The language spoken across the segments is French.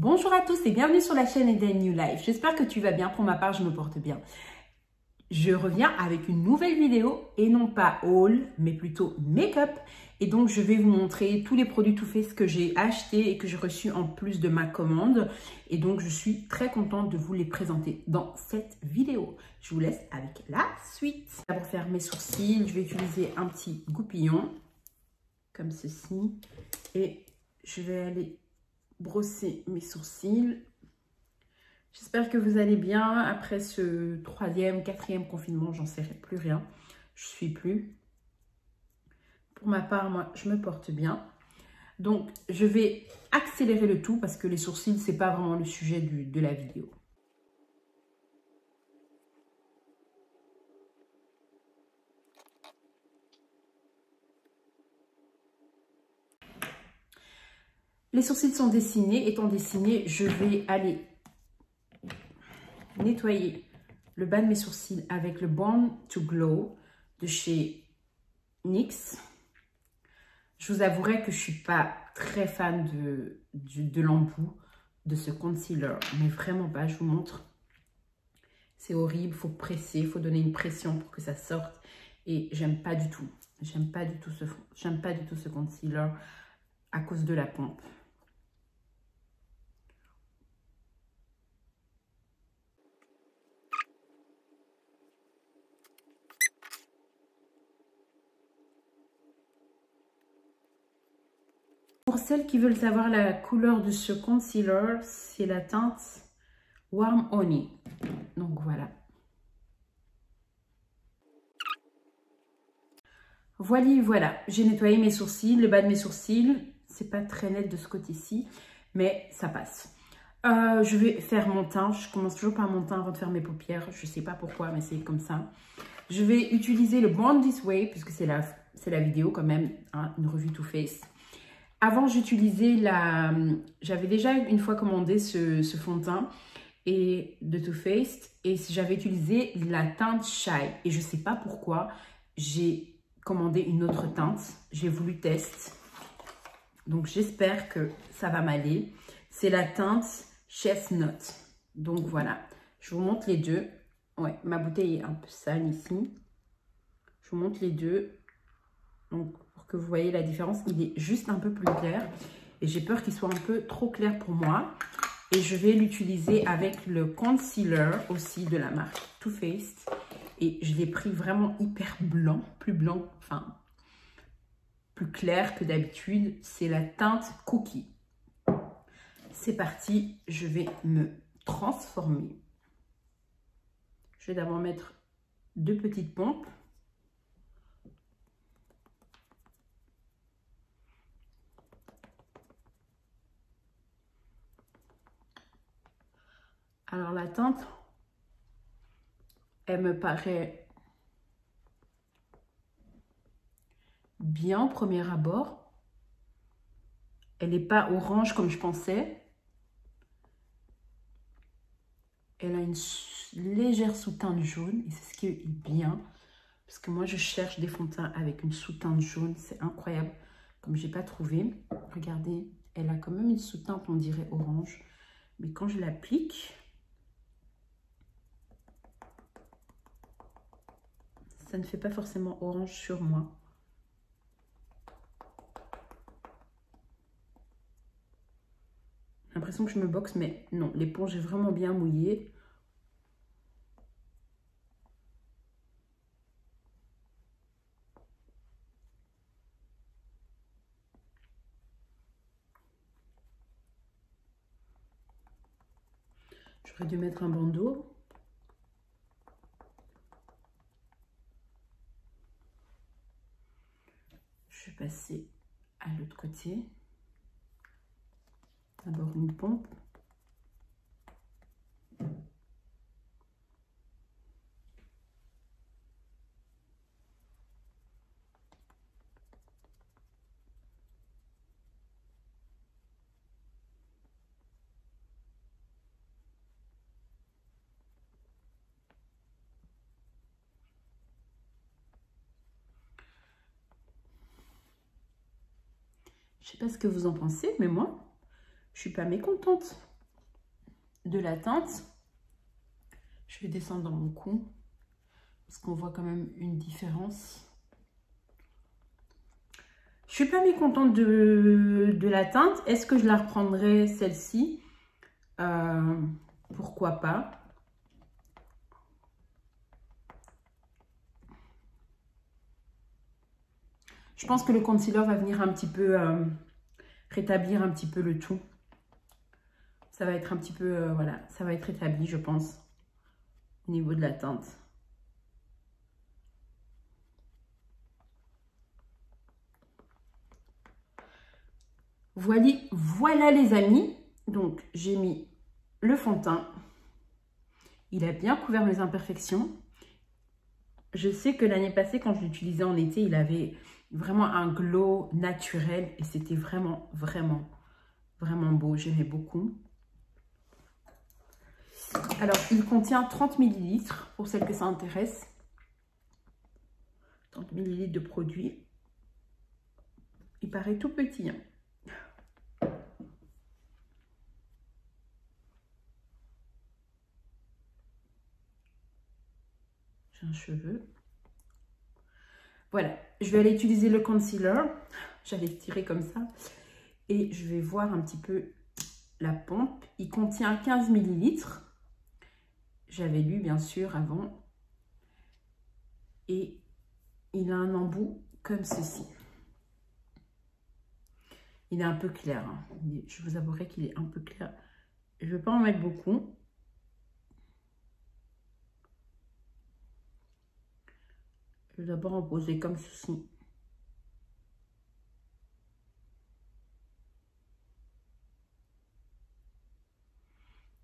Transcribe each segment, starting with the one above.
Bonjour à tous et bienvenue sur la chaîn Eden New Life. J'espère que tu vas bien. Pour ma part, je me porte bien. Je reviens avec une nouvelle vidéo et non pas haul, mais plutôt make-up. Et donc, je vais vous montrer tous les produits Too Faced que j'ai achetés et que j'ai reçus en plus de ma commande. Et donc, je suis très contente de vous les présenter dans cette vidéo. Je vous laisse avec la suite. Pour faire mes sourcils, je vais utiliser un petit goupillon comme ceci. Et je vais aller brosser mes sourcils. J'espère que vous allez bien après ce 3e, 4e confinement, j'en sais plus rien. Je suis plus. Pour ma part, moi, je me porte bien. Donc, je vais accélérer le tout parce que les sourcils, c'est pas vraiment le sujet de la vidéo. Les sourcils sont dessinés. Étant dessinés, je vais aller nettoyer le bas de mes sourcils avec le Born to Glow de chez NYX. Je vous avouerai que je ne suis pas très fan de l'embout de ce concealer, mais vraiment pas, je vous montre. C'est horrible, il faut presser, il faut donner une pression pour que ça sorte et j'aime pas du tout. J'aime pas du tout ce concealer à cause de la pompe. Pour celles qui veulent savoir la couleur de ce concealer, c'est la teinte Warm Honey. Donc voilà. Voilà. J'ai nettoyé mes sourcils, le bas de mes sourcils. C'est pas très net de ce côté-ci, mais ça passe. Je vais faire mon teint. Je commence toujours par mon teint avant de faire mes paupières. Je sais pas pourquoi, mais c'est comme ça. Je vais utiliser le Born This Way, puisque c'est la vidéo quand même, hein, une revue Too Faced. Avant, j'utilisais j'avais déjà une fois commandé ce fond de teint de Too Faced et j'avais utilisé la teinte Shy. Et je ne sais pas pourquoi, j'ai commandé une autre teinte. J'ai voulu tester. Donc, j'espère que ça va m'aller. C'est la teinte Chestnut. Donc, voilà. Je vous montre les deux. Ouais, ma bouteille est un peu sale ici. Je vous montre les deux. Donc, pour que vous voyez la différence, il est juste un peu plus clair. Et j'ai peur qu'il soit un peu trop clair pour moi. Et je vais l'utiliser avec le concealer aussi de la marque Too Faced. Et je l'ai pris vraiment hyper blanc, enfin, plus clair que d'habitude. C'est la teinte Cookie. C'est parti, je vais me transformer. Je vais d'abord mettre 2 petites pompes. Alors la teinte, elle me paraît bien au premier abord. Elle n'est pas orange comme je pensais. Elle a une légère sous-teinte jaune et c'est ce qui est bien. Parce que moi, je cherche des fonds de teint avec une sous-teinte jaune. C'est incroyable. Comme je n'ai pas trouvé. Regardez, elle a quand même une sous-teinte, on dirait orange. Mais quand je l'applique, ça ne fait pas forcément orange sur moi. J'ai l'impression que je me boxe, mais non, l'éponge est vraiment bien mouillée. J'aurais dû mettre un bandeau. Je vais passer à l'autre côté. D'abord une pompe. Je ne sais pas ce que vous en pensez, mais moi, Je suis pas mécontente de la teinte. Je vais descendre dans mon cou parce qu'on voit quand même une différence. Je suis pas mécontente de la teinte. Est-ce que je la reprendrai celle-ci? Pourquoi pas? Je pense que le concealer va venir un petit peu rétablir un petit peu le tout. Ça va être un petit peu, voilà, ça va être rétabli, je pense, au niveau de la teinte. Voilà les amis. Donc, j'ai mis le fond de teint. Il a bien couvert mes imperfections. Je sais que l'année passée, quand je l'utilisais en été, il avait vraiment un glow naturel. Et c'était vraiment, vraiment, vraiment beau. J'aimais beaucoup. Alors, il contient 30 ml pour celles que ça intéresse. 30 ml de produit. Il paraît tout petit, hein. J'ai un cheveu. Voilà, je vais aller utiliser le concealer. J'allais tirer comme ça. Et je vais voir un petit peu la pompe. Il contient 15 ml. J'avais lu bien sûr avant. Et il a un embout comme ceci. Il est un peu clair, hein. Je vous avouerai qu'il est un peu clair. Je ne vais pas en mettre beaucoup. Je vais d'abord en poser comme ceci.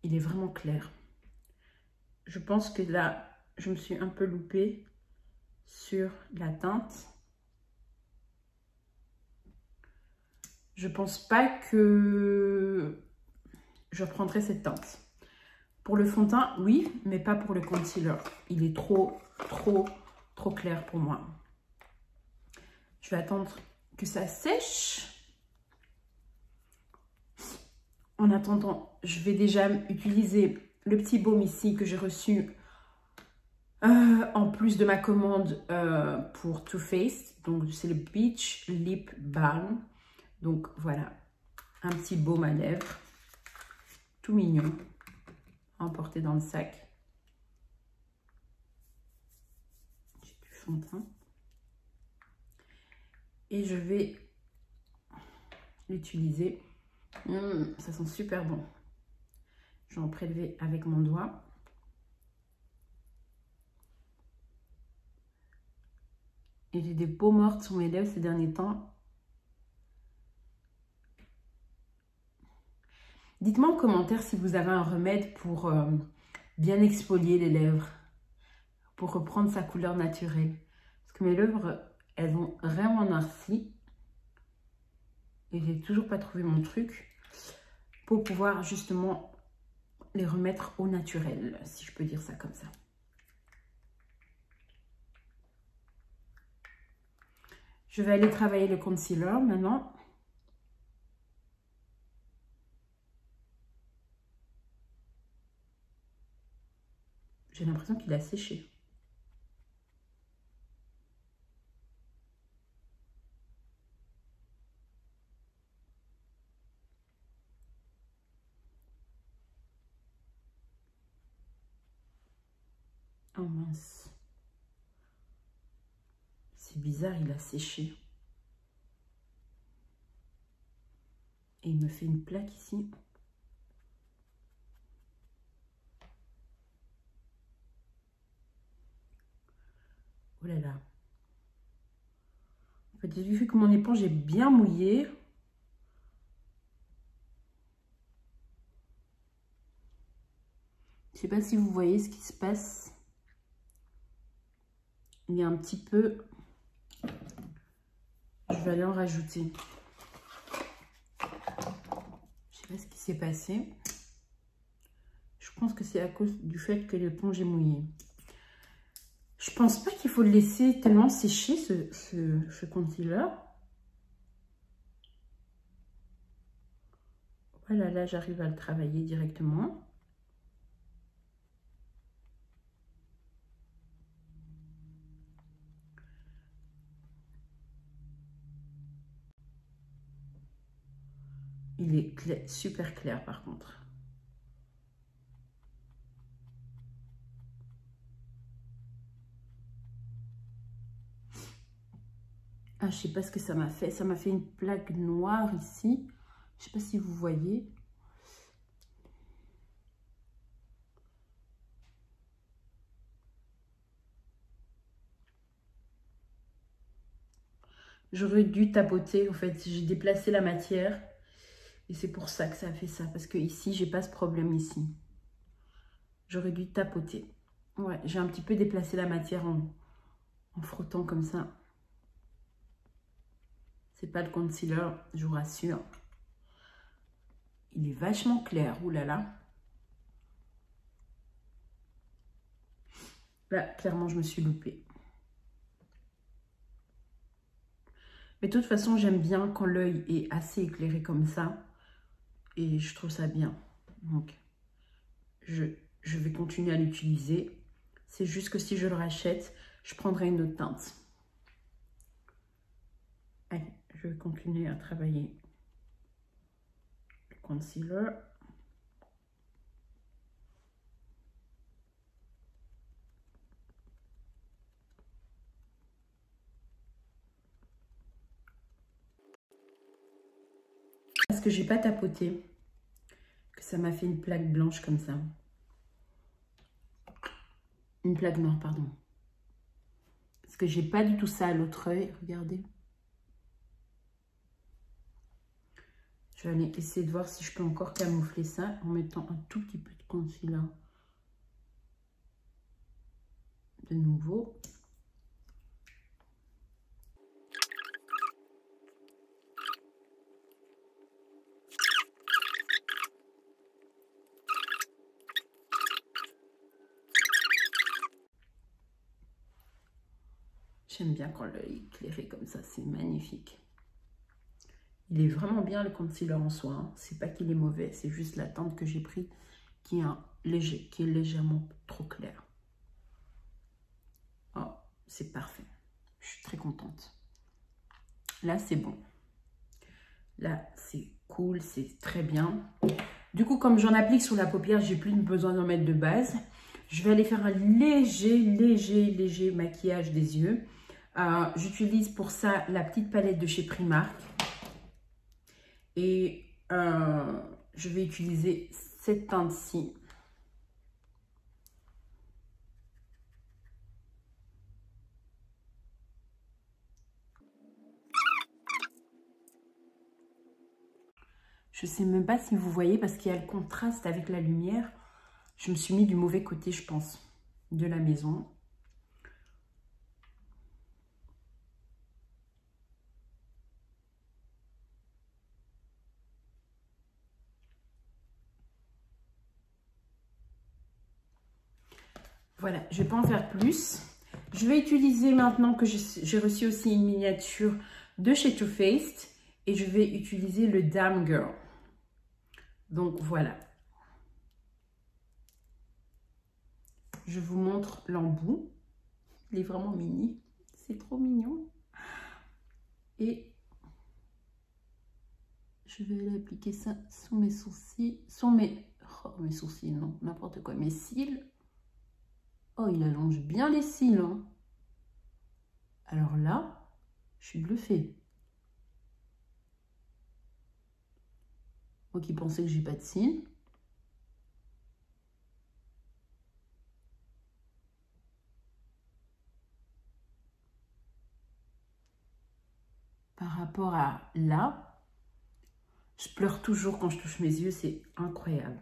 Il est vraiment clair. Je pense que là, je me suis un peu loupée sur la teinte. Je pense pas que je reprendrai cette teinte. Pour le fond de teint, oui, mais pas pour le concealer. Il est trop clair pour moi. Je vais attendre que ça sèche. En attendant, je vais déjà utiliser le petit baume ici que j'ai reçu en plus de ma commande pour Too Faced. Donc, c'est le Beach Lip Balm. Donc, voilà, un petit baume à lèvres. Tout mignon. À emporter dans le sac. J'ai du fond de teint. Et je vais l'utiliser. Ça sent super bon. Je vais en prélever avec mon doigt. Et j'ai des peaux mortes sur mes lèvres ces derniers temps. Dites-moi en commentaire si vous avez un remède pour bien exfolier les lèvres. Pour reprendre sa couleur naturelle. Parce que mes lèvres, elles ont vraiment noirci. Et j'ai toujours pas trouvé mon truc pour pouvoir justement les remettre au naturel, si je peux dire ça comme ça. Je vais aller travailler le concealer maintenant. J'ai l'impression qu'il a séché. Oh mince. C'est bizarre, il a séché. Et il me fait une plaque ici. Oh là là. En fait, j'ai vu que mon éponge est bien mouillée. Je ne sais pas si vous voyez ce qui se passe. Il y a un petit peu... Je vais aller en rajouter. Je ne sais pas ce qui s'est passé. Je pense que c'est à cause du fait que l'éponge est mouillée. Je pense pas qu'il faut le laisser tellement sécher ce concealer. Voilà, là, j'arrive à le travailler directement. Il est clair, super clair par contre. Ah, je sais pas ce que ça m'a fait. Ça m'a fait une plaque noire ici. Je sais pas si vous voyez. J'aurais dû tapoter. En fait, j'ai déplacé la matière. Et c'est pour ça que ça a fait ça. Parce que ici, j'ai pas ce problème ici. J'aurais dû tapoter. Ouais, j'ai un petit peu déplacé la matière en frottant comme ça. C'est pas le concealer, je vous rassure. Il est vachement clair. Ouh là là. Là, clairement, je me suis loupée. Mais de toute façon, j'aime bien quand l'œil est assez éclairé comme ça. Et je trouve ça bien. Donc, je vais continuer à l'utiliser. C'est juste que si je le rachète, je prendrai une autre teinte. Allez, je vais continuer à travailler le concealer. Parce que j'ai pas tapoté, que ça m'a fait une plaque blanche comme ça. Une plaque noire, pardon. Parce que j'ai pas du tout ça à l'autre œil, regardez. Je vais aller essayer de voir si je peux encore camoufler ça en mettant un tout petit peu de concealer. De nouveau. J'aime bien quand l'œil est éclairé comme ça, c'est magnifique. Il est vraiment bien le concealer en soi, hein. C'est pas qu'il est mauvais, c'est juste la teinte que j'ai pris qui est légèrement trop clair. Oh, c'est parfait. Je suis très contente. Là, c'est bon. Là, c'est cool, c'est très bien. Du coup, comme j'en applique sur la paupière, j'ai plus besoin d'en mettre de base. Je vais aller faire un léger maquillage des yeux. J'utilise pour ça la petite palette de chez Primark. Et je vais utiliser cette teinte-ci. Je ne sais même pas si vous voyez parce qu'il y a le contraste avec la lumière. Je me suis mis du mauvais côté, je pense, de la maison. Voilà, je ne vais pas en faire plus. Je vais utiliser maintenant que j'ai reçu aussi une miniature de chez Too Faced et je vais utiliser le Damn Girl. Donc voilà. Je vous montre l'embout. Il est vraiment mini. C'est trop mignon. Et je vais aller appliquer ça sous mes sourcils. Sur mes... Oh, mes sourcils, non, n'importe quoi. Mes cils. Oh, il allonge bien les cils. Hein. Alors là, je suis bluffée. Moi qui pensais que j'ai pas de cils. Par rapport à là, je pleure toujours quand je touche mes yeux. C'est incroyable.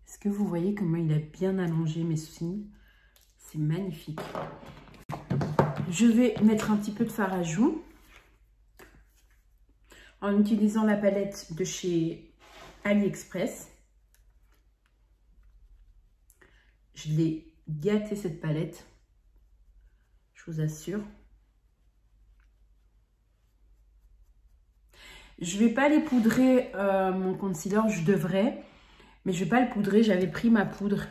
Est-ce que vous voyez comment il a bien allongé mes cils? C'est magnifique. Je vais mettre un petit peu de fard à joues en utilisant la palette de chez AliExpress. Je l'ai gâtée cette palette, je vous assure. Je vais pas les poudrer mon concealer, je devrais, mais je vais pas le poudrer. J'avais pris ma poudre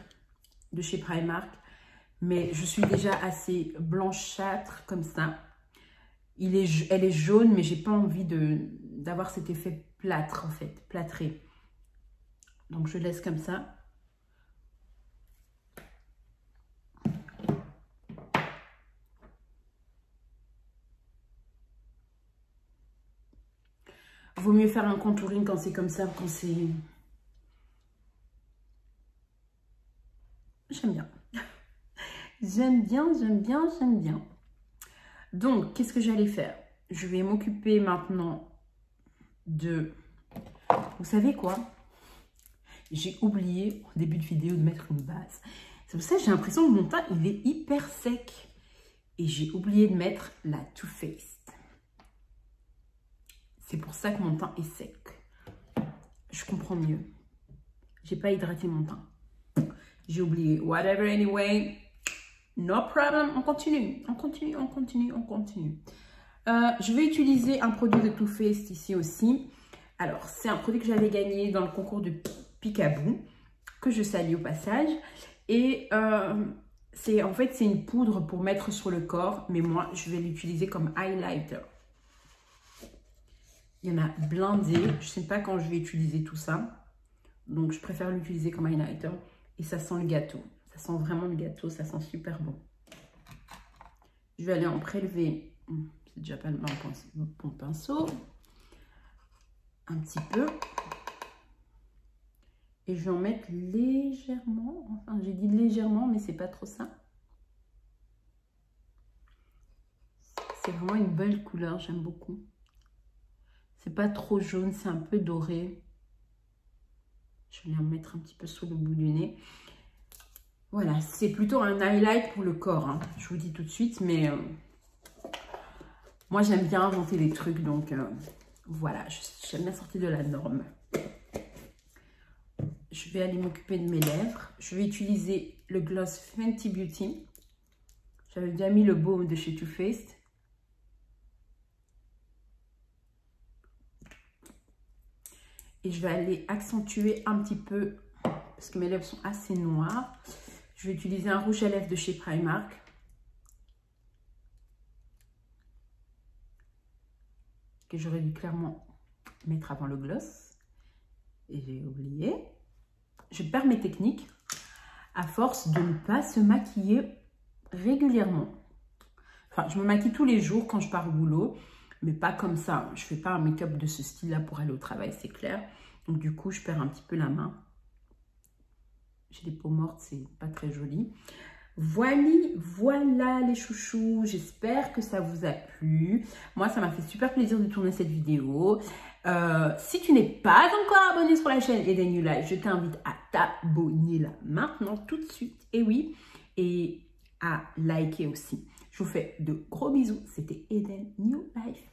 de chez Primark, mais je suis déjà assez blanchâtre comme ça. Elle est jaune, mais j'ai pas envie d'avoir cet effet plâtre en fait, plâtré. Donc je laisse comme ça. Vaut mieux faire un contouring quand c'est comme ça, quand c'est... J'aime bien. J'aime bien, j'aime bien, j'aime bien. Donc, qu'est-ce que j'allais faire? Je vais m'occuper maintenant de... Vous savez quoi? J'ai oublié au début de vidéo de mettre une base. C'est pour ça que j'ai l'impression que mon teint, il est hyper sec. Et j'ai oublié de mettre la Too Faced. C'est pour ça que mon teint est sec. Je comprends mieux. J'ai pas hydraté mon teint. J'ai oublié. Whatever anyway. No problem. On continue. On continue, on continue, on continue. Je vais utiliser un produit de Too Faced ici aussi. Alors, c'est un produit que j'avais gagné dans le concours de Peekaboo, que je salue au passage. Et en fait, c'est une poudre pour mettre sur le corps. Mais moi, je vais l'utiliser comme highlighter. Il y en a blindé. Je ne sais pas quand je vais utiliser tout ça. Donc, je préfère l'utiliser comme highlighter. Et ça sent le gâteau. Ça sent vraiment le gâteau. Ça sent super bon. Je vais aller en prélever. C'est déjà pas le bon pinceau. Un petit peu. Et je vais en mettre légèrement. Enfin, j'ai dit légèrement, mais c'est pas trop ça. C'est vraiment une belle couleur. J'aime beaucoup. C'est pas trop jaune, c'est un peu doré. Je vais en mettre un petit peu sur le bout du nez. Voilà, c'est plutôt un highlight pour le corps, hein. Je vous dis tout de suite, mais moi j'aime bien inventer des trucs, donc voilà, j'aime bien sortir de la norme. Je vais aller m'occuper de mes lèvres. Je vais utiliser le gloss Fenty Beauty. J'avais déjà mis le baume de chez Too Faced. Et je vais aller accentuer un petit peu, parce que mes lèvres sont assez noires. Je vais utiliser un rouge à lèvres de chez Primark. Que j'aurais dû clairement mettre avant le gloss. Et j'ai oublié. Je perds mes techniques à force de ne pas se maquiller régulièrement. Enfin, je me maquille tous les jours quand je pars au boulot. Mais pas comme ça. Je ne fais pas un make-up de ce style-là pour aller au travail, c'est clair. Donc du coup, je perds un petit peu la main. J'ai des peaux mortes, c'est pas très joli. Voilà les chouchous. J'espère que ça vous a plu. Moi, ça m'a fait super plaisir de tourner cette vidéo. Si tu n'es pas encore abonné sur la chaîne Eden New Life, je t'invite à t'abonner là maintenant, tout de suite. Et oui, et à liker aussi. Je vous fais de gros bisous. C'était Eden New Life.